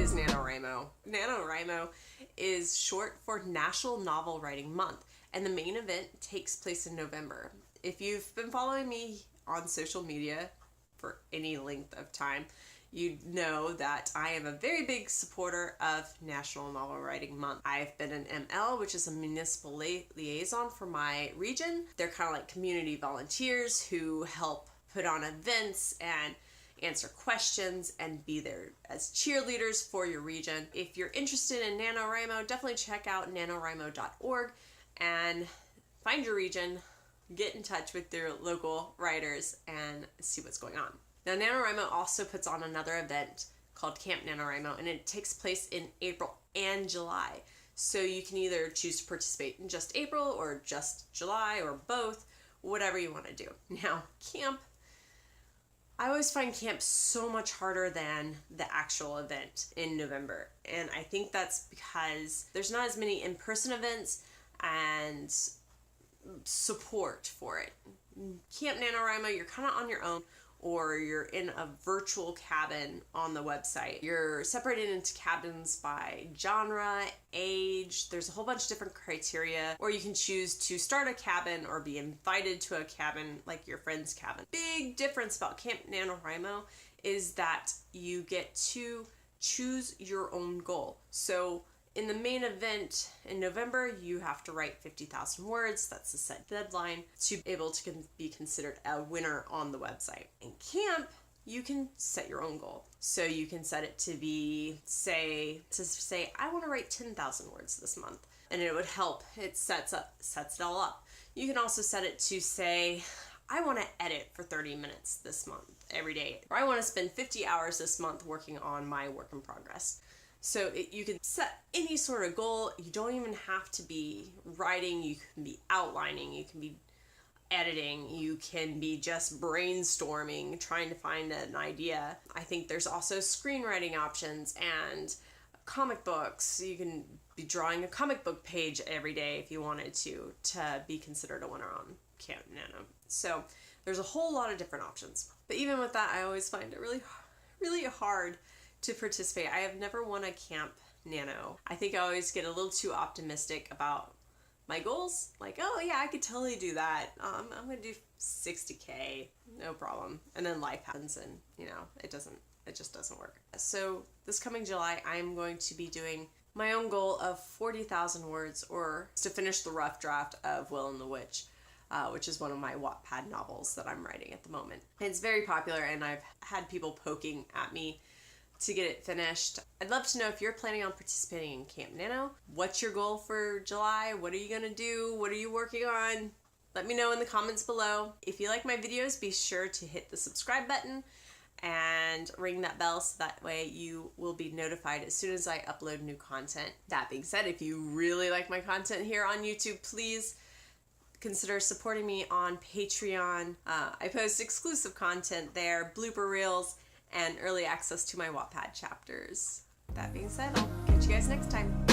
is NaNoWriMo? NaNoWriMo is short for National Novel Writing Month, and the main event takes place in November. If you've been following me on social media for any length of time, you know that I am a very big supporter of National Novel Writing Month. I've been an ML, which is a municipal liaison for my region. They're kind of like community volunteers who help put on events and answer questions and be there as cheerleaders for your region. If you're interested in NaNoWriMo, definitely check out nanowrimo.org and find your region, get in touch with your local writers, and see what's going on. Now, NaNoWriMo also puts on another event called Camp NaNoWriMo, and it takes place in April and July. So you can either choose to participate in just April or just July or both, whatever you want to do. Now, camp, I always find camp so much harder than the actual event in November. And I think that's because there's not as many in-person events and support for it. Camp NaNoWriMo, you're kind of on your own, or you're in a virtual cabin on the website. You're separated into cabins by genre, age, there's a whole bunch of different criteria, or you can choose to start a cabin or be invited to a cabin like your friend's cabin. Big difference about Camp NaNoWriMo is that you get to choose your own goal. So in the main event in November, you have to write 50,000 words. That's a set deadline to be able to be considered a winner on the website. In camp, you can set your own goal. So you can set it to be, say, I want to write 10,000 words this month. And it would help. It sets it all up. You can also set it to say, I want to edit for 30 minutes this month, every day. Or I want to spend 50 hours this month working on my work in progress. So you can set any sort of goal. You don't even have to be writing. You can be outlining. You can be editing. You can be just brainstorming, trying to find an idea. I think there's also screenwriting options and comic books. You can be drawing a comic book page every day if you wanted to be considered a winner on Camp Nano. So there's a whole lot of different options. But even with that, I always find it really, really hard to participate. I have never won a Camp Nano. I think I always get a little too optimistic about my goals. Like, oh yeah, I could totally do that. I'm gonna do 60K, no problem. And then life happens and, it just doesn't work. So this coming July, I'm going to be doing my own goal of 40,000 words, or to finish the rough draft of Will and the Witch, which is one of my Wattpad novels that I'm writing at the moment. It's very popular, and I've had people poking at me to get it finished. I'd love to know if you're planning on participating in Camp Nano. What's your goal for July? What are you gonna do? What are you working on? Let me know in the comments below. If you like my videos, be sure to hit the subscribe button and ring that bell so that way you will be notified as soon as I upload new content. That being said, if you really like my content here on YouTube, please consider supporting me on Patreon. I post exclusive content there, blooper reels, and early access to my Wattpad chapters. That being said, I'll catch you guys next time.